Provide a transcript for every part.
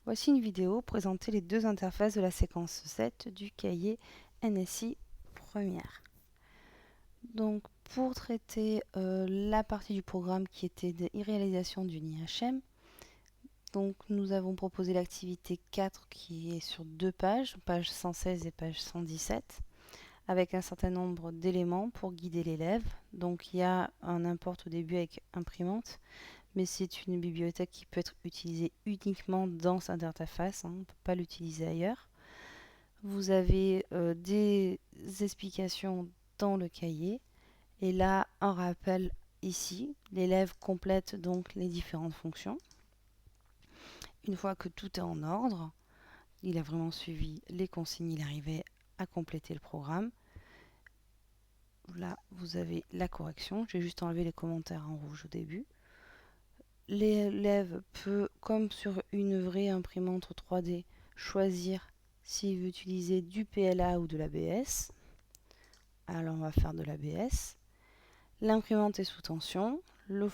Voici une vidéo présentant les deux interfaces de la séquence 7 du cahier NSI première. Donc pour traiter la partie du programme qui était de réalisation d'une IHM, donc nous avons proposé l'activité 4 qui est sur deux pages, page 116 et page 117, avec un certain nombre d'éléments pour guider l'élève. Donc il y a un import au début avec imprimante, mais c'est une bibliothèque qui peut être utilisée uniquement dans cette interface, on ne peut pas l'utiliser ailleurs. Vous avez des explications dans le cahier, et là un rappel ici. L'élève complète donc les différentes fonctions. Une fois que tout est en ordre, il a vraiment suivi les consignes, il arrivait à compléter le programme. Là, vous avez la correction. J'ai juste enlevé les commentaires en rouge au début. L'élève peut, comme sur une vraie imprimante 3D, choisir s'il veut utiliser du PLA ou de l'ABS. Alors on va faire de l'ABS. L'imprimante est sous tension. Le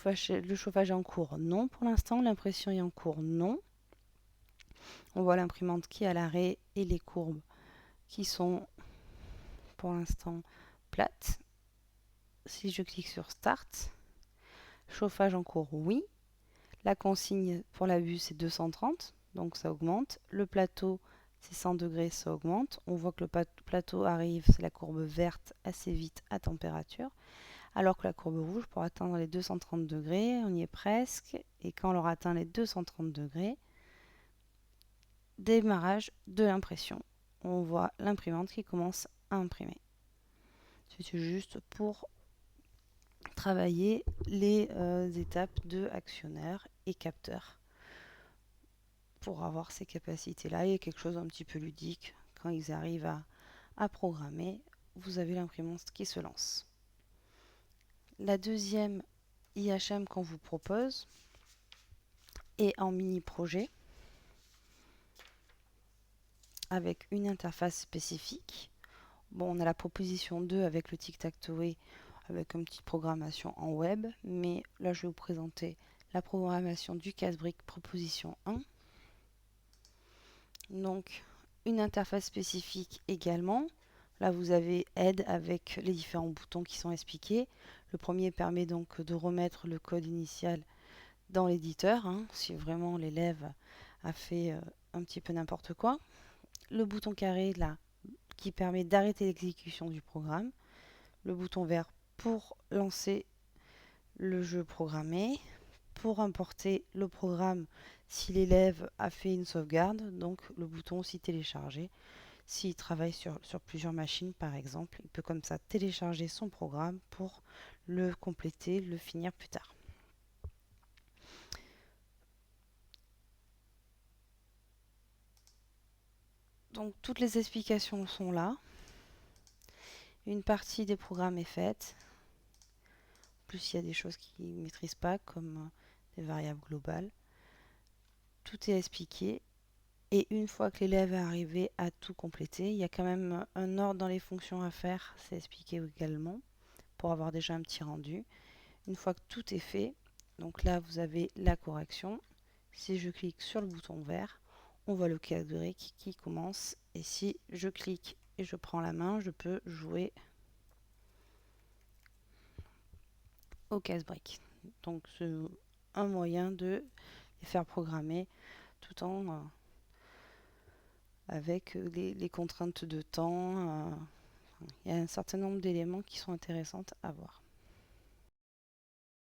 chauffage est en cours, non pour l'instant. L'impression est en cours, non. On voit l'imprimante qui est à l'arrêt et les courbes qui sont pour l'instant plates. Si je clique sur Start, chauffage en cours, oui. La consigne pour la vue, c'est 230, donc ça augmente. Le plateau, c'est 100 degrés, ça augmente. On voit que le plateau arrive, c'est la courbe verte, assez vite à température. Alors que la courbe rouge, pour atteindre les 230 degrés, on y est presque. Et quand on leur atteint les 230 degrés, démarrage de l'impression. On voit l'imprimante qui commence à imprimer. C'est juste pour travailler les étapes de actionnaire et capteur. Pour avoir ces capacités-là, il y a quelque chose d'un petit peu ludique. Quand ils arrivent à programmer, vous avez l'imprimante qui se lance. La deuxième IHM qu'on vous propose est en mini-projet avec une interface spécifique. Bon, on a la proposition 2 avec le tic-tac-toe avec une petite programmation en web, mais là je vais vous présenter la programmation du casse-brique proposition 1. Donc une interface spécifique également. Là vous avez aide avec les différents boutons qui sont expliqués. Le premier permet donc de remettre le code initial dans l'éditeur, si vraiment l'élève a fait un petit peu n'importe quoi. Le bouton carré là qui permet d'arrêter l'exécution du programme. Le bouton vert pour lancer le jeu programmé, pour importer le programme si l'élève a fait une sauvegarde, donc le bouton aussi télécharger. S'il travaille sur plusieurs machines par exemple, il peut comme ça télécharger son programme pour le compléter, le finir plus tard. Donc toutes les explications sont là. Une partie des programmes est faite. En plus, il y a des choses qu'ils ne maîtrisent pas, comme des variables globales. Tout est expliqué. Et une fois que l'élève est arrivé à tout compléter, il y a quand même un ordre dans les fonctions à faire, c'est expliqué également, pour avoir déjà un petit rendu. Une fois que tout est fait, donc là vous avez la correction. Si je clique sur le bouton vert, on voit le casse-brique qui commence. Et si je clique et je prends la main, je peux jouer au casse-brique. Donc c'est un moyen de les faire programmer tout en avec les contraintes de temps. Il y a un certain nombre d'éléments qui sont intéressants à voir.